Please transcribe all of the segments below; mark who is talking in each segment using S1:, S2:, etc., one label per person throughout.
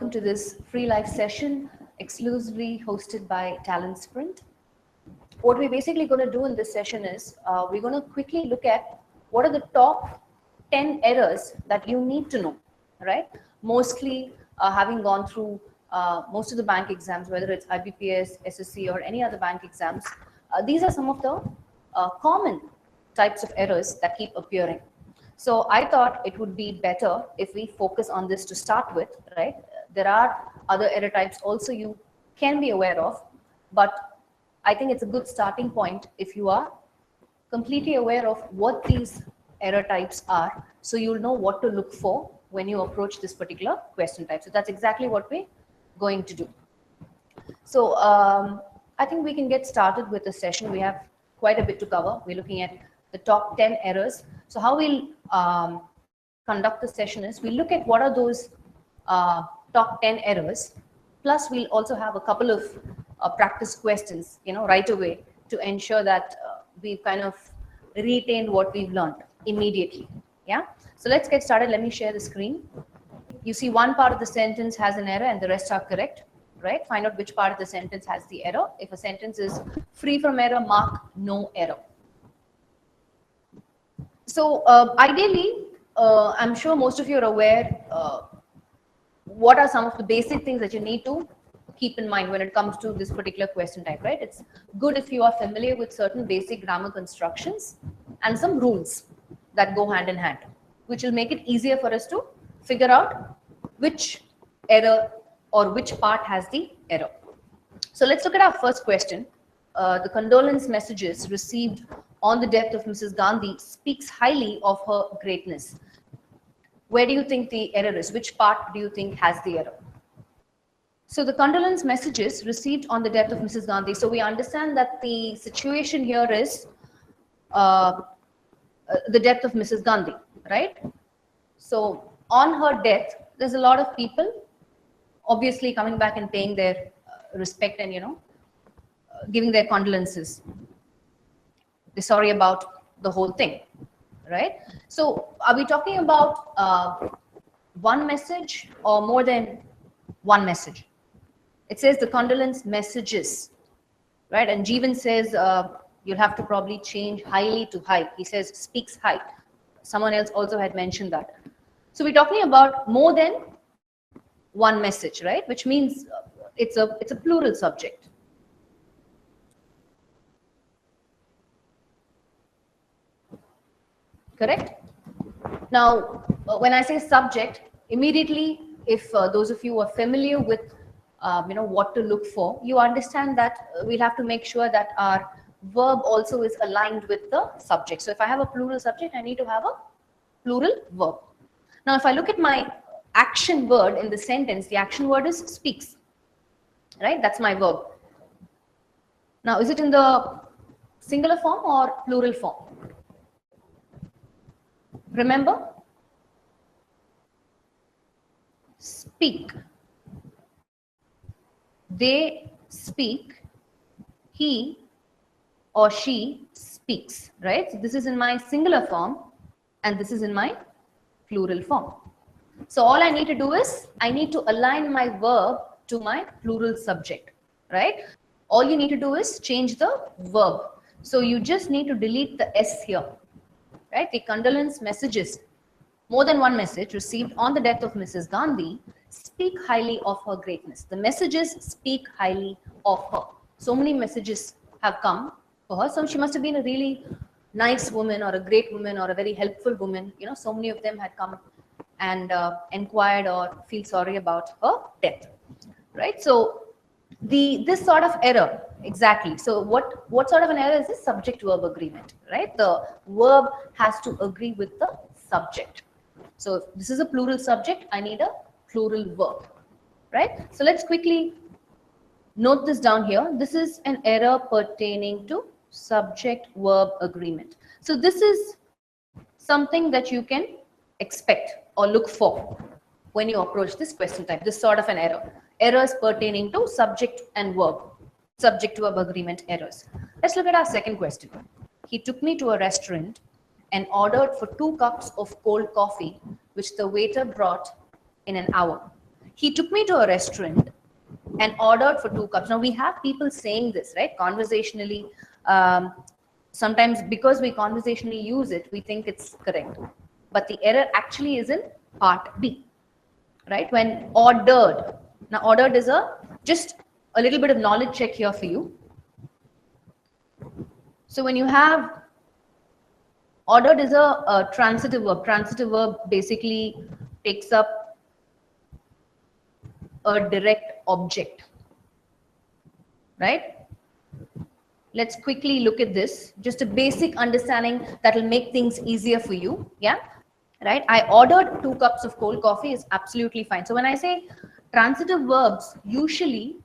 S1: welcome to this free live session exclusively hosted by TalentSprint. What we're basically going to do in this session is we're going to quickly look at what are the top 10 errors that you need to know, right? Mostly having gone through most of the bank exams, whether it's IBPS, SSC, or any other bank exams, these are some of the common types of errors that keep appearing. So I thought it would be better if we focus on this to start with, right? There are other error types also you can be aware of, but I think it's a good starting point if you are completely aware of what these error types are, so you'll know what to look for when you approach this particular question type. So that's exactly what we're going to do. So I think we can get started with the session. We have quite a bit to cover. We're looking at the top 10 errors. So how we'll conduct the session is we'll look at what are those top 10 errors, plus we'll also have a couple of practice questions, right away to ensure that we've kind of retained what we've learned immediately. Yeah. So let's get started. Let me share the screen. You see one part of the sentence has an error and the rest are correct, right? Find out which part of the sentence has the error. If a sentence is free from error, mark no error. So ideally, I'm sure most of you are aware what are some of the basic things that you need to keep in mind when it comes to this particular question type, right? It's good if you are familiar with certain basic grammar constructions and some rules that go hand in hand, which will make it easier for us to figure out which error or which part has the error. So let's look at our first question. The condolence messages received on the death of Mrs. Gandhi speaks highly of her greatness. Where do you think the error is? Which part do you think has the error? So the condolence messages received on the death of Mrs. Gandhi. So we understand that the situation here is the death of Mrs. Gandhi, right? So on her death, there's a lot of people obviously coming back and paying their respect and, giving their condolences. They're sorry about the whole thing, right? So are we talking about one message or more than one message? It says the condolence messages, right? And Jeevan says you'll have to probably change highly to high. He says speaks high. Someone else also had mentioned that. So we're talking about more than one message, right? Which means it's a plural subject. Correct? Now, when I say subject, immediately, if those of you are familiar with, what to look for, you understand that we'll have to make sure that our verb also is aligned with the subject. So if I have a plural subject, I need to have a plural verb. Now, if I look at my action word in the sentence, the action word is speaks, right? That's my verb. Now, is it in the singular form or plural form? Remember, speak. They speak. He or she speaks, right? So this is in my singular form and this is in my plural form. So all I need to do is I need to align my verb to my plural subject, right? All you need to do is change the verb. So you just need to delete the S here. Right? The condolence messages, more than one message received on the death of Mrs. Gandhi, speak highly of her greatness. The messages speak highly of her. So many messages have come for her. So she must have been a really nice woman or a great woman or a very helpful woman. So many of them had come and inquired or feel sorry about her death. Right? So this sort of error, exactly. So what sort of an error is this? Subject verb agreement, right? The verb has to agree with the subject. So if this is a plural subject, I need a plural verb, right? So let's quickly note this down here. This is an error pertaining to subject verb agreement. So this is something that you can expect or look for when you approach this question type, this sort of an error. Errors pertaining to subject and verb, subject verb agreement errors. Let's look at our second question. He took me to a restaurant and ordered for 2 cups of cold coffee, which the waiter brought in an hour. He took me to a restaurant and ordered for 2 cups. Now we have people saying this, right? Conversationally, sometimes because we conversationally use it, we think it's correct. But the error actually is in part B, right? When ordered. Now ordered is just a little bit of knowledge check here for you. So when you have ordered is a transitive verb. Transitive verb basically takes up a direct object, right? Let's quickly look at this. Just a basic understanding that will make things easier for you. Yeah, right? I ordered 2 cups of cold coffee is absolutely fine. So when I say transitive verbs usually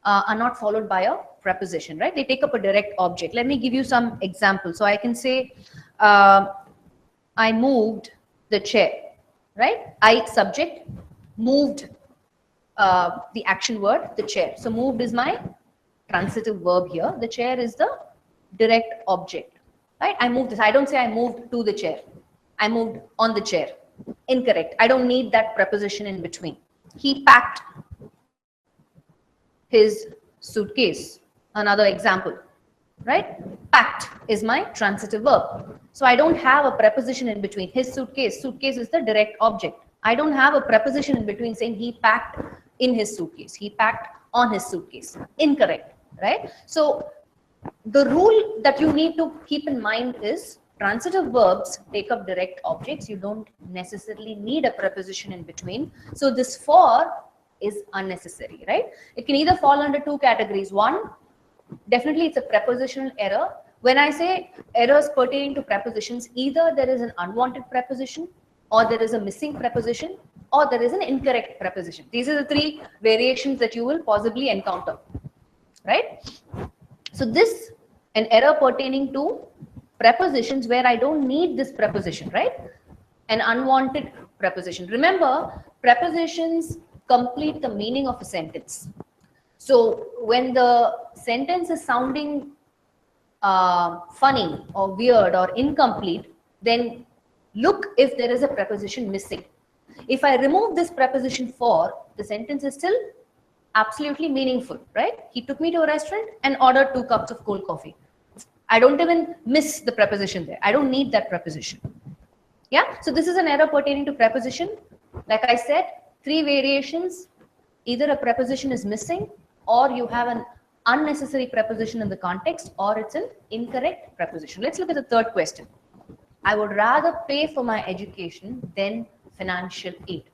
S1: are not followed by a preposition, right? They take up a direct object. Let me give you some examples. So I can say, I moved the chair, right? I subject, moved the action word, the chair. So moved is my transitive verb here. The chair is the direct object, right? I moved this. I don't say I moved to the chair. I moved on the chair. Incorrect. I don't need that preposition in between. He packed his suitcase. Another example, right? Packed is my transitive verb. So I don't have a preposition in between. His suitcase. Suitcase is the direct object. I don't have a preposition in between saying he packed in his suitcase. He packed on his suitcase. Incorrect, right? So the rule that you need to keep in mind is transitive verbs take up direct objects. You don't necessarily need a preposition in between. So this for is unnecessary, right? It can either fall under 2 categories. One, definitely it's a prepositional error. When I say errors pertaining to prepositions, either there is an unwanted preposition, or there is a missing preposition, or there is an incorrect preposition. These are the 3 variations that you will possibly encounter, right? So this, an error pertaining to prepositions where I don't need this preposition, right? An unwanted preposition. Remember, prepositions complete the meaning of a sentence. So when the sentence is sounding funny or weird or incomplete, then look if there is a preposition missing. If I remove this preposition for, the sentence is still absolutely meaningful, right? He took me to a restaurant and ordered 2 cups of cold coffee. I don't even miss the preposition there. I don't need that preposition. Yeah, so this is an error pertaining to preposition. Like I said, 3 variations. Either a preposition is missing, or you have an unnecessary preposition in the context, or it's an incorrect preposition. Let's look at the 3rd question. I would rather pay for my education than financial aid.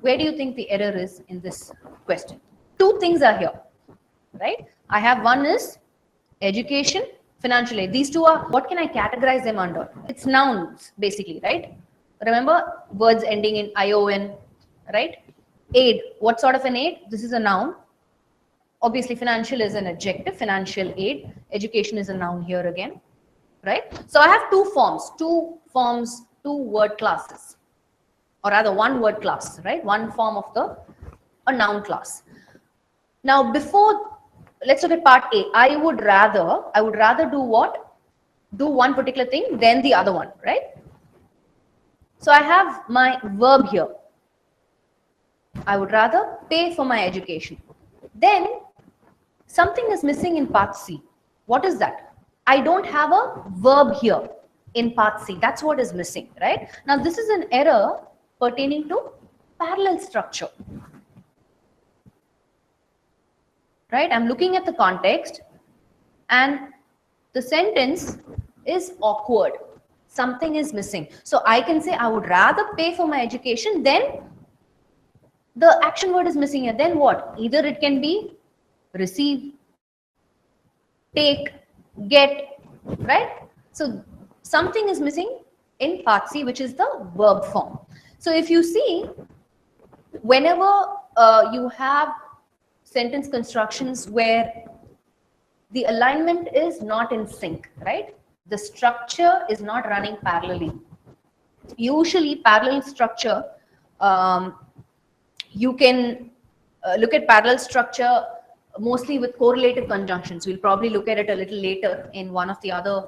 S1: Where do you think the error is in this question? 2 things are here, right? I have one is education, financial aid. These 2 are, what can I categorize them under? It's nouns, basically, right? Remember, words ending in ION, right? Aid, what sort of an aid? This is a noun. Obviously, financial is an adjective, financial aid. Education is a noun here again, right? So I have 2 forms, 2 word classes, or rather 1 word class, right? 1 form of a noun class. Now, let's look at part A. I would rather do what? Do one particular thing, then the other one, right? So I have my verb here. I would rather pay for my education. Then something is missing in part C. What is that? I don't have a verb here in part C. That's what is missing, right? Now, this is an error pertaining to parallel structure, right? I'm looking at the context and the sentence is awkward. Something is missing. So I can say I would rather pay for my education, then the action word is missing here. Then what? Either it can be receive, take, get, right? So something is missing in part C, which is the verb form. So if you see, whenever you have sentence constructions where the alignment is not in sync, right? The structure is not running parallelly. Usually parallel structure, you can look at parallel structure mostly with correlative conjunctions. We'll probably look at it a little later in one of the other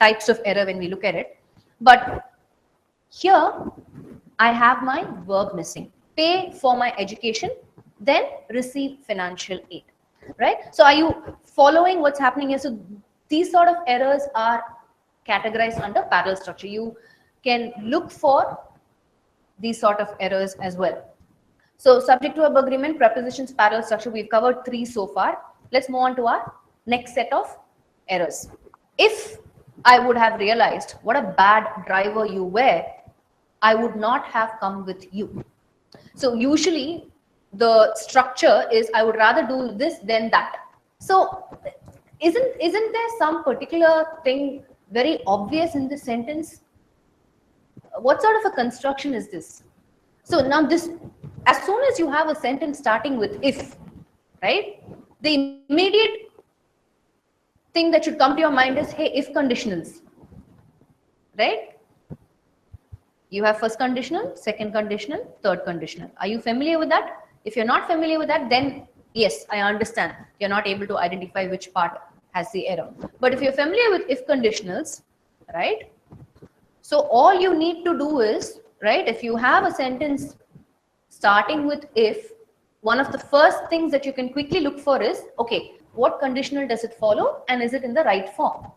S1: types of error when we look at it. But here I have my verb missing. pay for my education, then receive financial aid, right? So are you following what's happening here? So these sort of errors are categorized under parallel structure. You can look for these sort of errors as well. So subject to agreement, prepositions, parallel structure, we've covered 3 so far. Let's move on to our next set of errors. If I would have realized what a bad driver you were, I would not have come with you. So usually the structure is I would rather do this than that. So isn't there some particular thing very obvious in this sentence? What sort of a construction is this? So now this, as soon as you have a sentence starting with if, right, the immediate thing that should come to your mind is, hey, if conditionals, right? You have first conditional, second conditional, third conditional. Are you familiar with that? If you're not familiar with that, then yes, I understand. You're not able to identify which part has the error. But if you're familiar with if conditionals, right? So all you need to do is, right, if you have a sentence starting with if, one of the first things that you can quickly look for is, okay, what conditional does it follow and is it in the right form?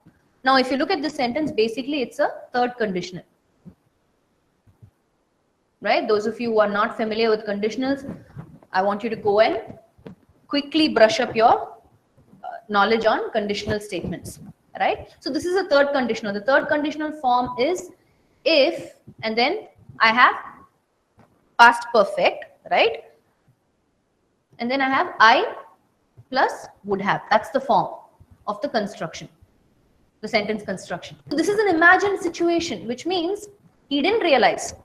S1: Now, if you look at this sentence, basically it's a third conditional. Right? Those of you who are not familiar with conditionals, I want you to go and quickly brush up your knowledge on conditional statements. Right? So this is a third conditional. The third conditional form is if, and then I have past perfect, right? And then I have I plus would have. That's the form of the construction, the sentence construction. So this is an imagined situation, which means he didn't realize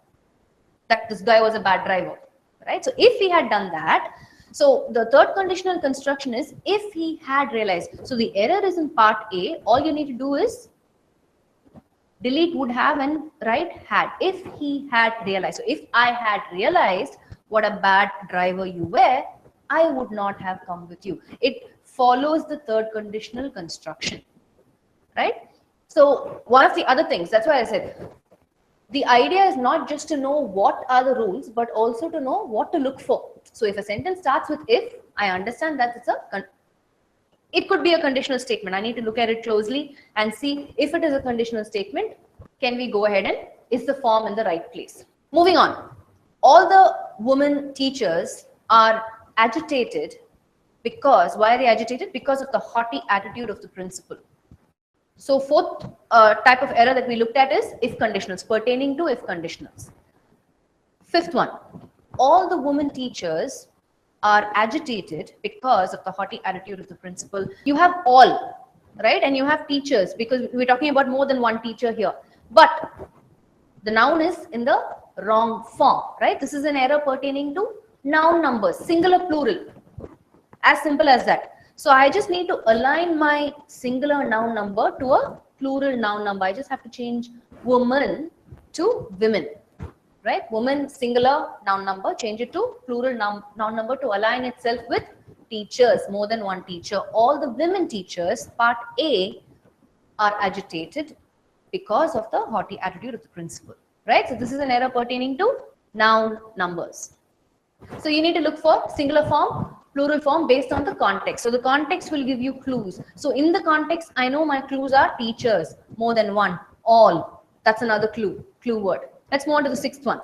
S1: that this guy was a bad driver, right? So if he had done that, so the third conditional construction is if he had realized. So the error is in part A. All you need to do is delete would have and write had. If he had realized. So if I had realized what a bad driver you were, I would not have come with you. It follows the third conditional construction, right? So one of the other things, that's why I said, the idea is not just to know what are the rules, but also to know what to look for. So if a sentence starts with if, I understand that it could be a conditional statement. I need to look at it closely and see if it is a conditional statement, can we go ahead and is the form in the right place? Moving on. All the women teachers are agitated because, why are they agitated? Because of the haughty attitude of the principal. So fourth type of error that we looked at is if conditionals, pertaining to if conditionals. Fifth one, all the women teachers are agitated because of the haughty attitude of the principal. You have all, right? And you have teachers, because we're talking about more than one teacher here. But the noun is in the wrong form, right? This is an error pertaining to noun numbers, singular, plural. As simple as that. So I just need to align my singular noun number to a plural noun number. I just have to change woman to women, right? Woman singular noun number, change it to plural noun number to align itself with teachers, more than one teacher. All the women teachers, part A, are agitated because of the haughty attitude of the principal, right? So this is an error pertaining to noun numbers. So you need to look for singular form, plural form based on the context. So the context will give you clues. So in the context, I know my clues are teachers, more than one, all. That's another clue word. Let's move on to the sixth one.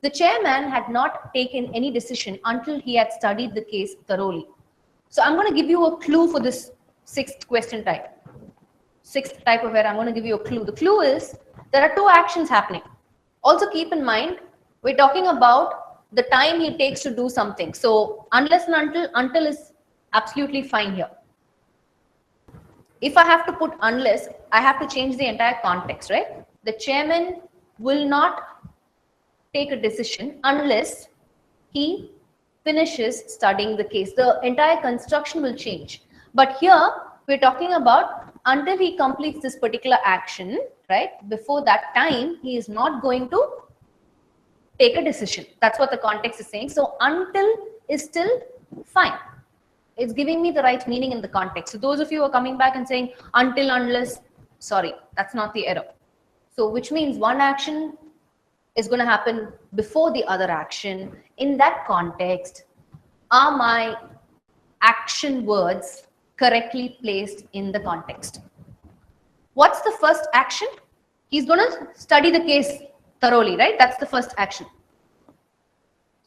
S1: The chairman had not taken any decision until he had studied the case thoroughly. So I'm going to give you a clue for this sixth question type. Sixth type of error, I'm going to give you a clue. The clue is there are two actions happening. Also keep in mind, we're talking about the time he takes to do something. So unless and until is absolutely fine here. If I have to put unless, I have to change the entire context, right? The chairman will not take a decision unless he finishes studying the case. The entire construction will change. But here we're talking about until he completes this particular action, right? Before that time, he is not going to take a decision. That's what the context is saying. So until is still fine. It's giving me the right meaning in the context. So those of you who are coming back and saying until, unless, sorry, that's not the error. So which means one action is going to happen before the other action. In that context, are my action words correctly placed in the context? What's the first action? He's going to study the case thoroughly, right? That's the first action.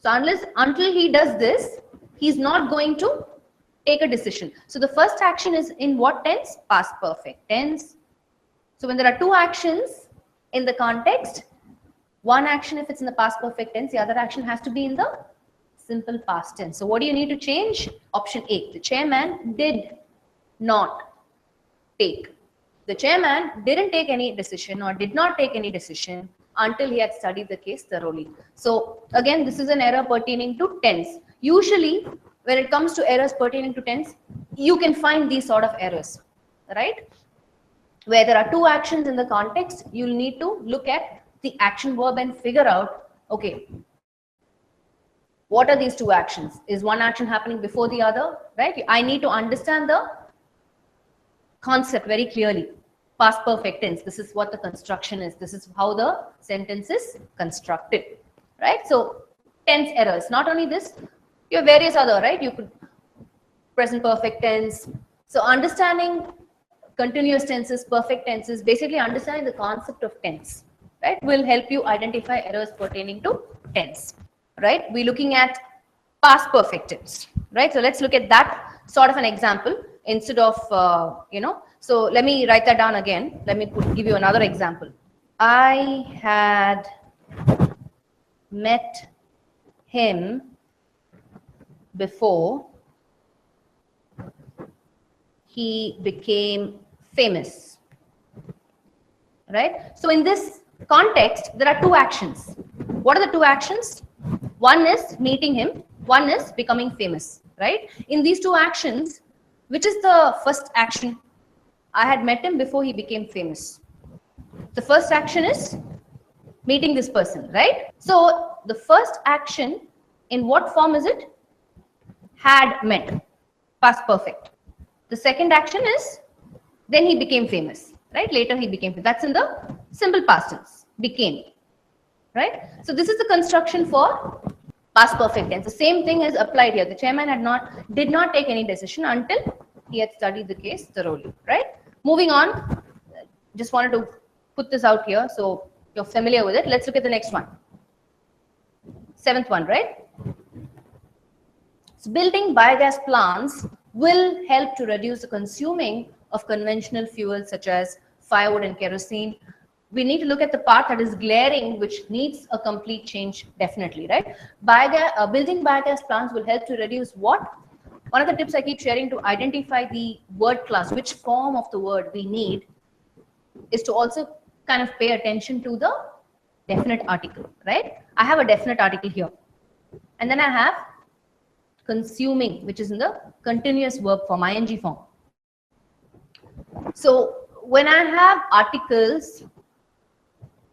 S1: So until he does this, he's not going to take a decision. So the first action is in what tense? Past perfect tense. So when there are two actions in the context, one action if it's in the past perfect tense, the other action has to be in the simple past tense. So what do you need to change? Option A, the chairman did not take. The chairman didn't take any decision or did not take any decision until he had studied the case thoroughly. So again, this is an error pertaining to tense. Usually, when it comes to errors pertaining to tense, you can find these sort of errors, right? Where there are two actions in the context, you'll need to look at the action verb and figure out, okay, what are these two actions? Is one action happening before the other, right? I need to understand the concept very clearly. Past perfect tense, this is what the construction is. This is how the sentence is constructed, right? So tense errors, not only this, you have various other, right? You could present perfect tense. So understanding continuous tenses, perfect tenses, basically understanding the concept of tense, right, will help you identify errors pertaining to tense, right? We're looking at past perfect tense, right? So let's look at that sort of an example instead of, so let me write that down again. Let me give you another example. I had met him before he became famous, right? So in this context, there are two actions. What are the two actions? One is meeting him, one is becoming famous, right? In these two actions, which is the first action? I had met him before he became famous. The first action is meeting this person, right? So the first action, in what form is it? Had met, past perfect. The second action is then he became famous, right? Later he became famous. That's in the simple past tense, became, right? So this is the construction for past perfect tense. The same thing is applied here. The chairman did not take any decision until he had studied the case thoroughly, right? Moving on, just wanted to put this out here so you're familiar with it. Let's look at the next one. Seventh one, right? So building biogas plants will help to reduce the consuming of conventional fuels such as firewood and kerosene. We need to look at the part that is glaring, which needs a complete change, definitely, right? Building biogas plants will help to reduce what? One of the tips I keep sharing to identify the word class, which form of the word we need, is to also kind of pay attention to the definite article, right? I have a definite article here. And then I have consuming, which is in the continuous verb form, ing form. So when I have articles,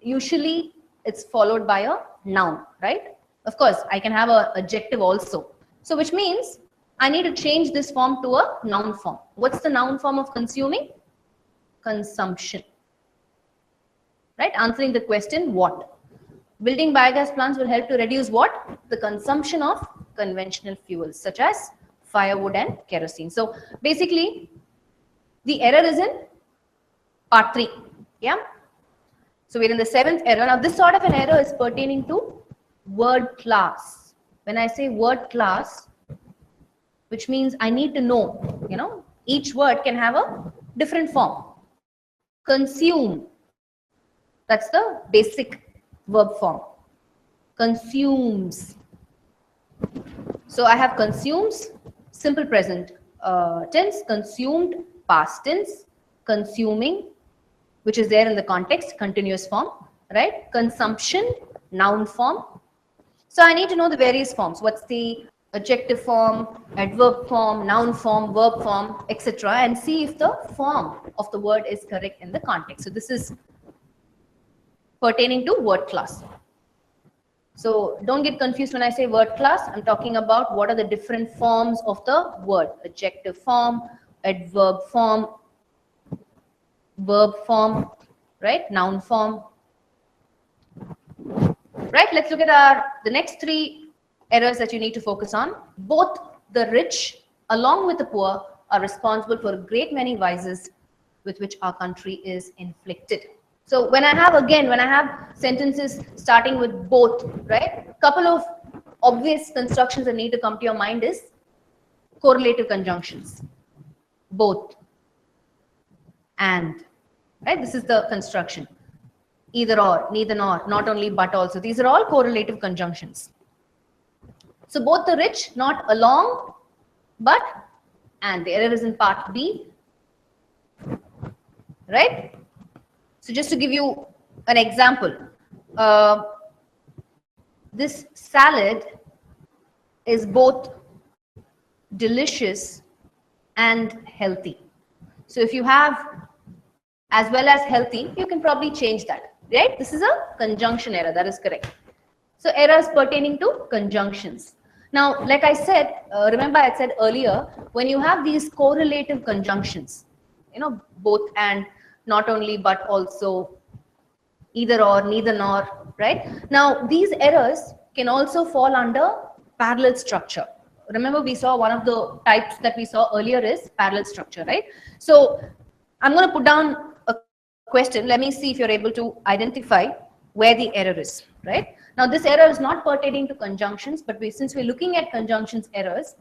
S1: usually it's followed by a noun, right? Of course, I can have an adjective also. So which means I need to change this form to a noun form. What's the noun form of consuming? Consumption, right? Answering the question, what? Building biogas plants will help to reduce what? The consumption of conventional fuels such as firewood and kerosene. So basically, the error is in part 3. Yeah. So we're in the 7th error. Now this sort of an error is pertaining to word class. When I say word class, which means I need to know, each word can have a different form. Consume, that's the basic verb form. Consumes. So I have consumes, simple present tense, consumed, past tense, consuming, which is there in the context, continuous form, right? Consumption, noun form. So I need to know the various forms. What's the adjective form, adverb form, noun form, verb form, etc. and see if the form of the word is correct in the context. So this is pertaining to word class. So don't get confused when I say word class. I'm talking about what are the different forms of the word. Adjective form, adverb form, verb form, right? Noun form. right? Let's look at the next 3 errors that you need to focus on. Both the rich along with the poor are responsible for a great many vices with which our country is inflicted. So when I have sentences starting with both, right? Couple of obvious constructions that need to come to your mind is correlative conjunctions. Both, and, right? This is the construction. Either or, neither nor, not only but also. These are all correlative conjunctions. So both the rich, not along, but, and. The error is in part B, right? So just to give you an example, this salad is both delicious and healthy. So if you have as well as healthy, you can probably change that, right? This is a conjunction error, that is correct. So errors pertaining to conjunctions. Now, like I said, remember I said earlier, when you have these correlative conjunctions, both and, not only but also, either or, neither nor, right? Now, these errors can also fall under parallel structure. Remember, we saw one of the types that we saw earlier is parallel structure, right? So I'm going to put down a question. Let me see if you're able to identify where the error is, right? Now, this error is not pertaining to conjunctions, but since we're looking at conjunctions errors,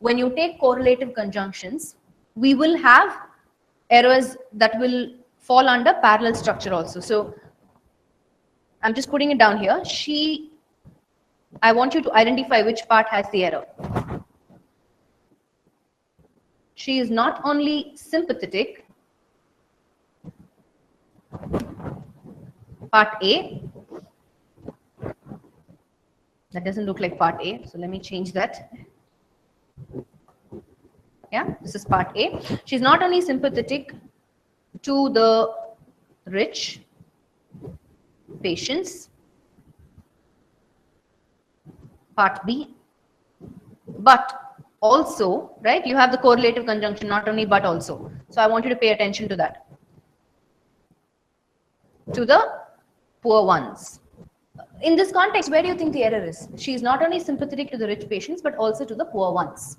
S1: when you take correlative conjunctions, we will have errors that will fall under parallel structure also. So I'm just putting it down here. I want you to identify which part has the error. She is not only sympathetic, part A. That doesn't look like part A, so let me change that. Yeah, this is part A. She's not only sympathetic to the rich patients, part B, but also, right, you have the correlative conjunction, not only but also. So I want you to pay attention to that. To the poor ones. In this context, where do you think the error is? She is not only sympathetic to the rich patients, but also to the poor ones.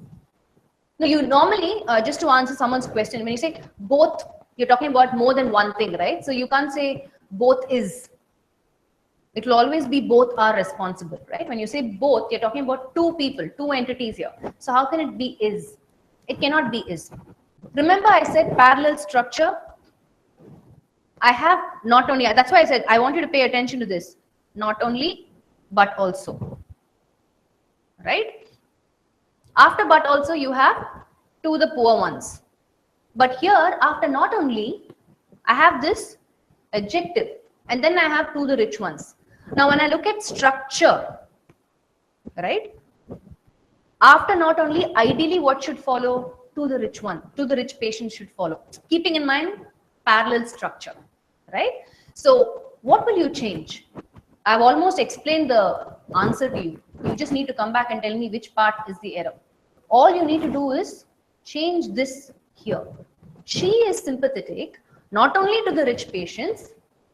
S1: Now, you normally, just to answer someone's question, when you say both, you're talking about more than one thing, right? So you can't say both is. It will always be both are responsible, right? When you say both, you're talking about 2 people, 2 entities here. So how can it be is? It cannot be is. Remember I said parallel structure. I have not only, that's why I said I want you to pay attention to this. Not only, but also, right? After but also you have to the poor ones. But here after not only, I have this adjective and then I have to the rich ones. Now when I look at structure, right? After not only, ideally what should follow? To the rich one, to the rich patient should follow. Keeping in mind parallel structure, right? So what will you change? I've almost explained the answer to you. You just need to come back and tell me which part is the error. All you need to do is change this here. She is sympathetic not only to the rich patients,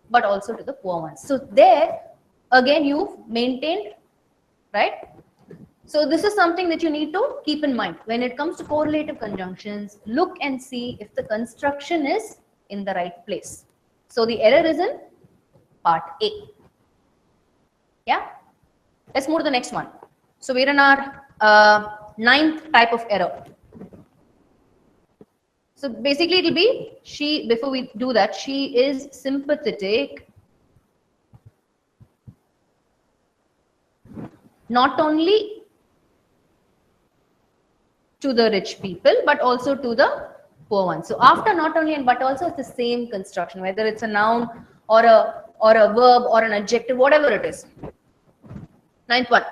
S1: but also to the poor ones. So there, again, you've maintained, right? So this is something that you need to keep in mind. When it comes to correlative conjunctions, look and see if the construction is in the right place. So the error is in part A. Yeah, let's move to the next one. So we're in our 9th type of error. So basically it will be she, before we do that, she is sympathetic not only to the rich people, but also to the poor ones. So after not only and but also, it's the same construction, whether it's a noun or a verb or an adjective, whatever it is. 9th one.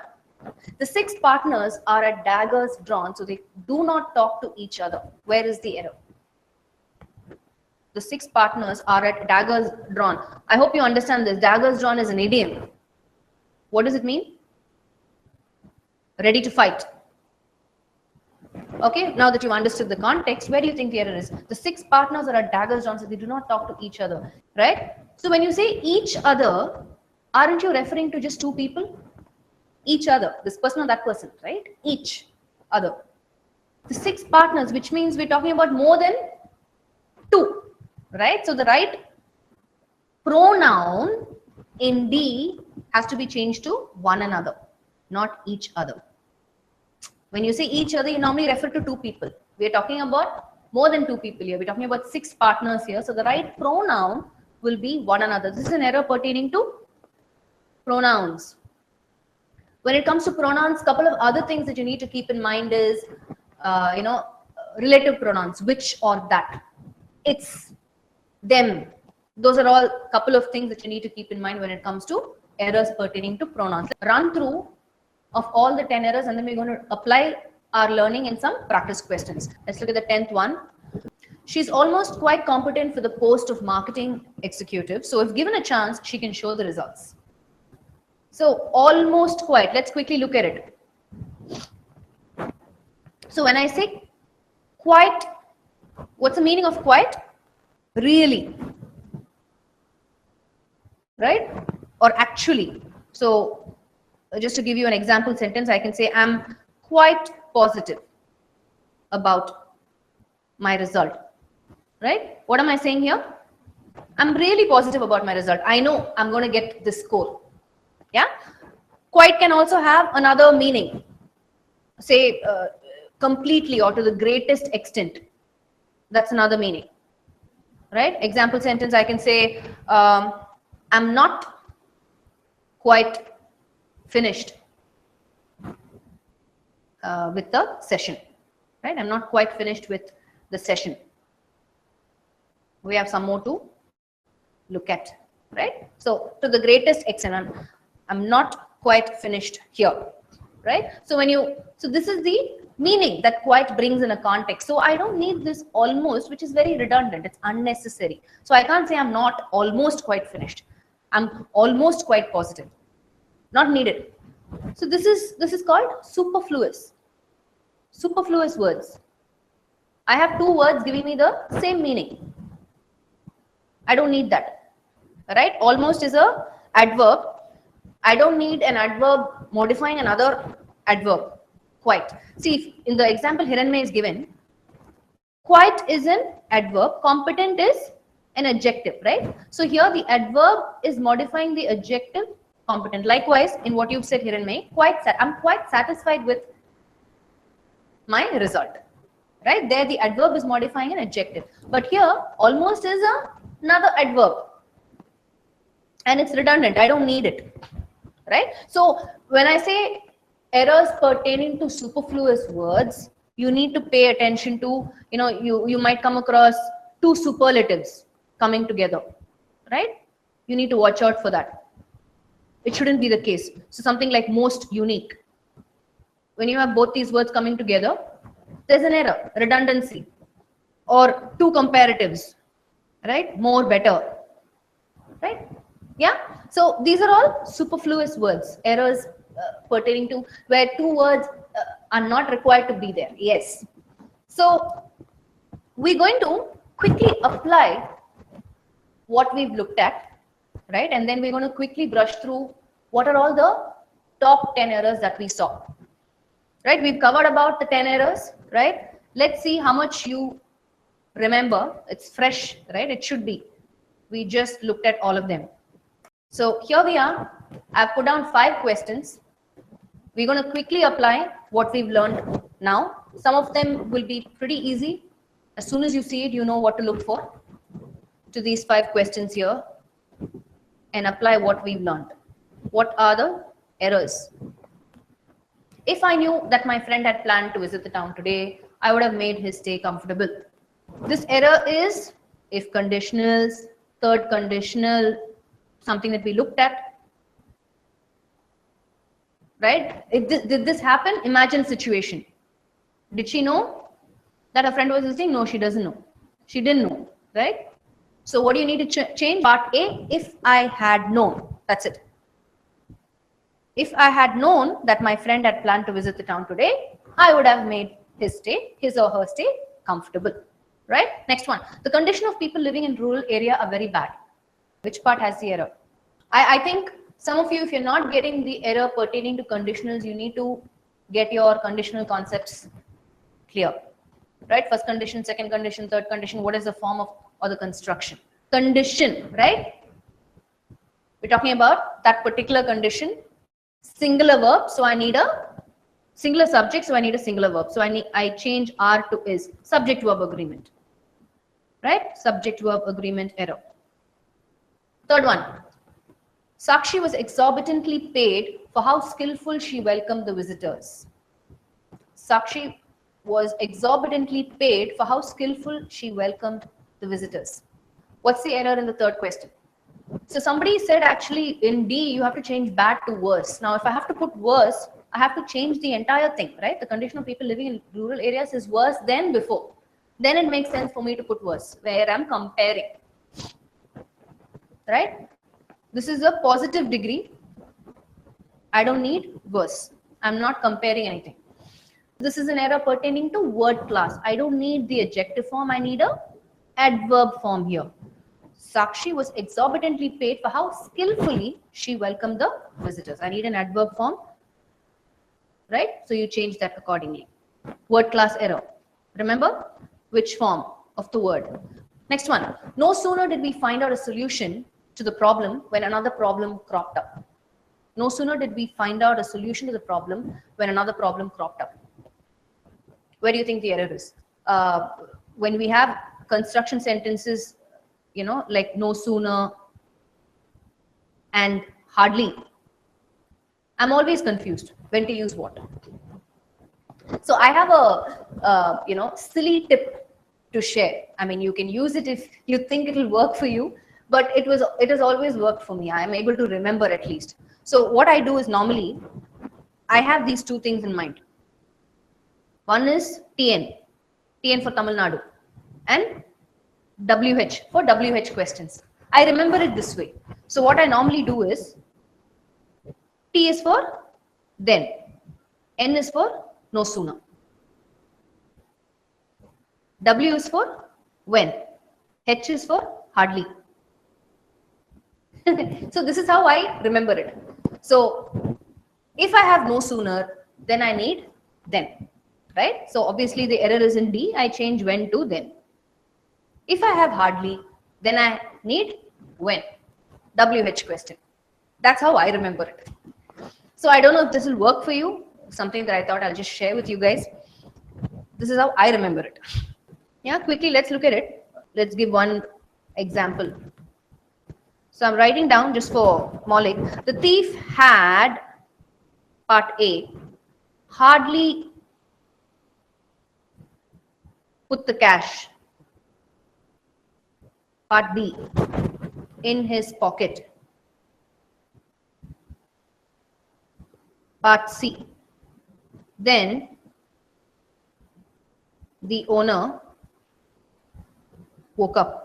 S1: The 6 partners are at daggers drawn, so they do not talk to each other. Where is the error? The 6 partners are at daggers drawn. I hope you understand this. Daggers drawn is an idiom. What does it mean? Ready to fight. Okay, now that you've understood the context, where do you think the error is? The 6 partners are at daggers drawn, so they do not talk to each other, right? So when you say each other, aren't you referring to just two people? Each other, this person or that person, right? Each other. The 6 partners, which means we're talking about more than 2, right? So the right pronoun in D has to be changed to one another, not each other. When you say each other, you normally refer to 2 people. We're talking about more than 2 people here. We're talking about 6 partners here. So the right pronoun will be one another. This is an error pertaining to pronouns. When it comes to pronouns, couple of other things that you need to keep in mind is, relative pronouns, which or that, it's, them. Those are all couple of things that you need to keep in mind when it comes to errors pertaining to pronouns. Run through of all the 10 errors, and then we're going to apply our learning in some practice questions. Let's look at the 10th one. She's almost quite competent for the post of marketing executive. So if given a chance, she can show the results. So almost quite, let's quickly look at it. So when I say quite, what's the meaning of quite? Really, right? Or actually. So just to give you an example sentence, I can say I'm quite positive about my result, right? What am I saying here? I'm really positive about my result. I know I'm going to get this score. Yeah. Quite can also have another meaning. Say completely or to the greatest extent. That's another meaning, right? Example sentence, I can say I'm not quite finished with the session, right? I'm not quite finished with the session. We have some more to look at, right? So to the greatest extent, I'm not quite finished here, right? So so this is the meaning that quite brings in a context. So I don't need this almost, which is very redundant. It's unnecessary. So I can't say I'm not almost quite finished. I'm almost quite positive. Not needed. So this is called superfluous. Superfluous words. I have 2 words giving me the same meaning. I don't need that, right? Almost is a adverb. I don't need an adverb modifying another adverb. Quite. See, if in the example Hiranmay is given, quite is an adverb, competent is an adjective, right? So here the adverb is modifying the adjective competent. Likewise, in what you've said, Hiranmay, I'm quite satisfied with my result, right? There the adverb is modifying an adjective. But here, almost is another adverb. And it's redundant. I don't need it, right? So when I say errors pertaining to superfluous words, you need to pay attention to, you might come across 2 superlatives coming together, right? You need to watch out for that. It shouldn't be the case. So something like most unique. When you have both these words coming together, there's an error, redundancy, or 2 comparatives, right? More, better, right? Yeah. So these are all superfluous words, errors pertaining to where 2 words are not required to be there. Yes. So we're going to quickly apply what we've looked at, right? And then we're going to quickly brush through what are all the top 10 errors that we saw, right? We've covered about the 10 errors, right? Let's see how much you remember. It's fresh, right? It should be. We just looked at all of them. So here we are. I've put down 5 questions. We're going to quickly apply what we've learned now. Some of them will be pretty easy. As soon as you see it, you know what to look for to these 5 questions here and apply what we've learned. What are the errors? If I knew that my friend had planned to visit the town today, I would have made his stay comfortable. This error is if conditionals, third conditional, something that we looked at, right? Did this happen? Imagine situation. Did she know that her friend was visiting? No, she doesn't know. She didn't know, right? So what do you need to change? Part A, if I had known. That's it. If I had known that my friend had planned to visit the town today, I would have made his or her stay comfortable, right? Next one. The condition of people living in rural area are very bad. Which part has the error? I think Some of you, if you're not getting the error pertaining to conditionals, you need to get your conditional concepts clear, right? First condition, second condition, third condition, what is the form of or the construction? Condition, right? We're talking about that particular condition, singular verb, so I need a singular subject, so I need a singular verb. So I change are to is, subject verb agreement, right? Subject verb agreement error. Third one, Sakshi was exorbitantly paid for how skillful she welcomed the visitors. Sakshi was exorbitantly paid for how skillful she welcomed the visitors. What's the error in the third question? So somebody said actually in D, you have to change bad to worse. Now, if I have to put worse, I have to change the entire thing, right? The condition of people living in rural areas is worse than before. Then it makes sense for me to put worse, where I'm comparing, right? This is a positive degree. I don't need worse. I'm not comparing anything. This is an error pertaining to word class. I don't need the adjective form. I need a adverb form here. Sakshi was exorbitantly paid for how skillfully she welcomed the visitors. I need an adverb form, right? So you change that accordingly. Word class error. Remember which form of the word. Next one. No sooner did we find out a solution to the problem when another problem cropped up. No sooner did we find out a solution to the problem when another problem cropped up. Where do you think the error is? When we have construction sentences, you know, like no sooner and hardly, I'm always confused when to use what. So I have a silly tip to share. I mean, you can use it if you think it will work for you, but it has always worked for me. I am able to remember at least. So what I do is normally I have these two things in mind. One is TN for Tamil Nadu, and WH for WH questions. I remember it this way. So what I normally do is T is for then, N is for no sooner, W is for when, H is for hardly. So this is how I remember it. So if I have no sooner, then I need then, right? So obviously the error is in D. I change when to then. If I have hardly, then I need when. WH question. That's how I remember it. So I don't know if this will work for you. Something that I thought I'll just share with you guys. This is how I remember it. Yeah, quickly, let's look at it. Let's give one example. So I'm writing down just for Maulik. The thief had, part A, hardly put the cash, part B, in his pocket, part C. Then the owner woke up,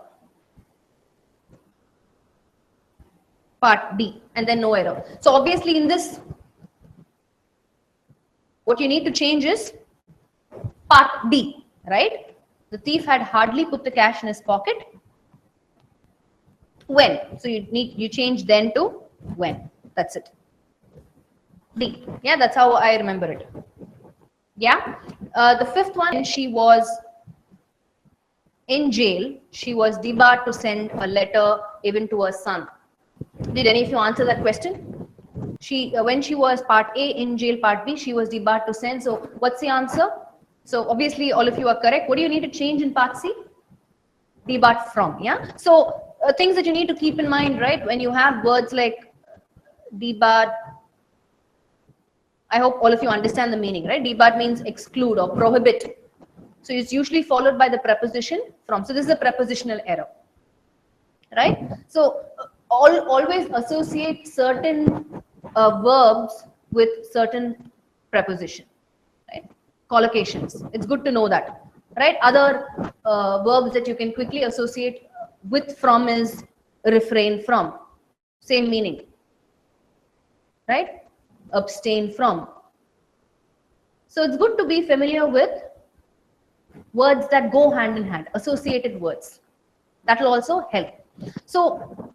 S1: part D, and then no error. So obviously in this, what you need to change is part D, right? The thief had hardly put the cash in his pocket. When? So you change then to when. That's it. D. Yeah, that's how I remember it. Yeah. The fifth one, she was in jail. She was debarred to send a letter even to her son. Did any of you answer that question? When she was part A in jail, part B, she was debarred to send. So what's the answer? So obviously all of you are correct. What do you need to change in part C? Debarred from. Yeah. So things that you need to keep in mind, right? When you have words like debarred, I hope all of you understand the meaning, right? Debarred means exclude or prohibit. So it's usually followed by the preposition from. So this is a prepositional error, right? So always associate certain verbs with certain preposition, right? Collocations. It's good to know that, right? Other verbs that you can quickly associate with from is refrain from, same meaning, right? Abstain from. So it's good to be familiar with words that go hand in hand, associated words. That will also help. So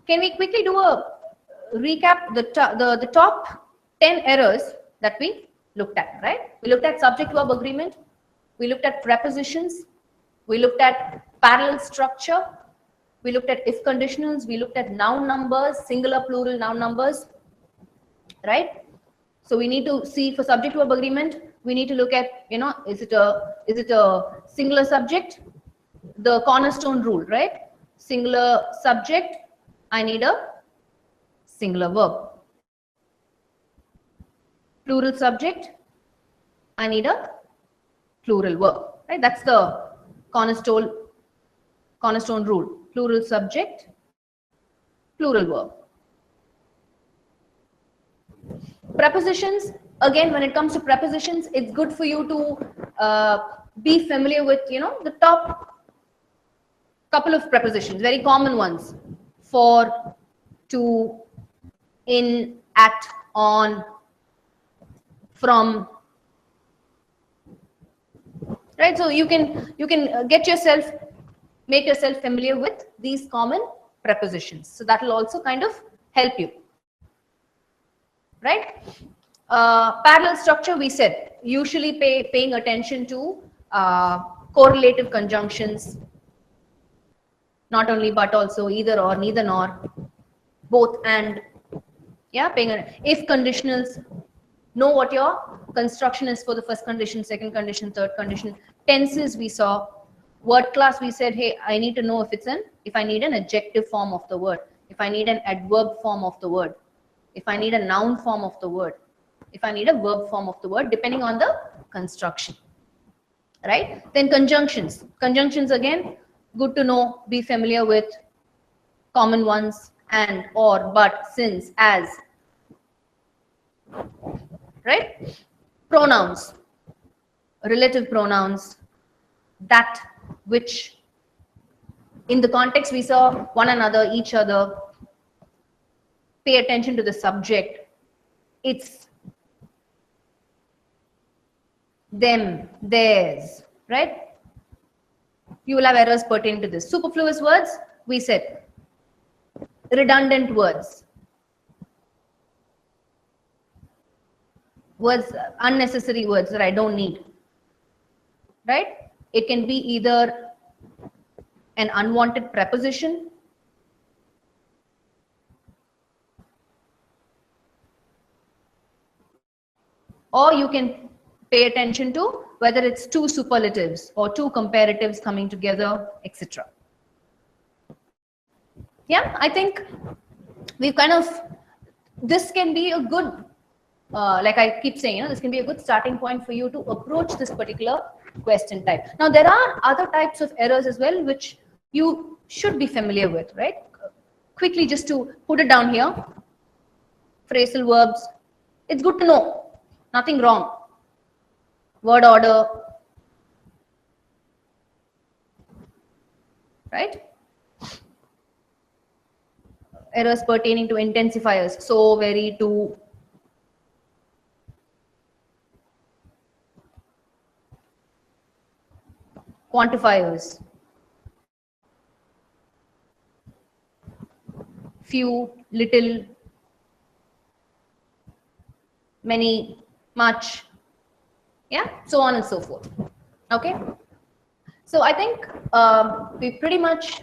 S1: can we quickly do a recap the top 10 errors that we looked at, right? We looked at subject verb agreement, we looked at prepositions, we looked at parallel structure, we looked at if conditionals, we looked at noun numbers, singular plural noun numbers, right? So we need to see for subject verb agreement, we need to look at, is it a singular subject? The cornerstone rule, right? Singular subject, I need a singular verb. Plural subject, I need a plural verb, right? That's the cornerstone rule. Plural subject, plural verb. Prepositions, again, when it comes to prepositions, it's good for you to be familiar with, the top couple of prepositions, very common ones: for, to, in, at, on, from, right? So you can make yourself familiar with these common prepositions. So that will also kind of help you, right? Parallel structure, we said, usually paying attention to correlative conjunctions, not only but also, either or, neither nor, both and. Yeah, if conditionals, know what your construction is for the first condition, second condition, third condition. Tenses we saw. Word class, we said, hey, I need to know if I need an adjective form of the word, if I need an adverb form of the word, if I need a noun form of the word, if I need a verb form of the word, depending on the construction, right? Then conjunctions. Conjunctions, again, good to know, be familiar with common ones: and, or, but, since, as, right? Pronouns, relative pronouns, that, which. In the context, we saw one another, each other. Pay attention to the subject. It's, them, theirs, right? You will have errors pertaining to this. Superfluous words, we said, redundant words, unnecessary words that I don't need, right? It can be either an unwanted preposition, or you can pay attention to whether it's two superlatives or two comparatives coming together, etc. Yeah, I think we've this can be a good, like I keep saying, this can be a good starting point for you to approach this particular question type. Now, there are other types of errors as well, which you should be familiar with, right? Quickly, just to put it down here: phrasal verbs, it's good to know, nothing wrong. Word order, right? Errors pertaining to intensifiers: so, very, to. Quantifiers: few, little, many, much, yeah, so on and so forth. Okay, so I think we pretty much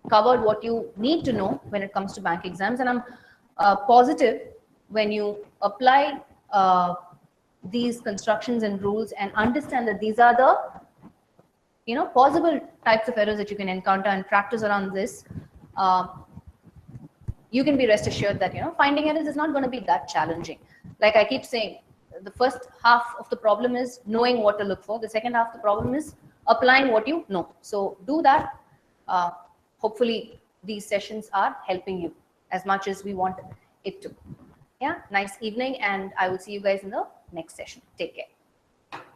S1: covered what you need to know when it comes to bank exams, and I'm positive when you apply these constructions and rules and understand that these are the possible types of errors that you can encounter and practice around this, you can be rest assured that finding errors is not going to be that challenging. Like I keep saying, the first half of the problem is knowing what to look for. The second half of the problem is applying what you know. So do that. Hopefully these sessions are helping you as much as we want it to. Yeah, nice evening, and I will see you guys in the next session. Take care.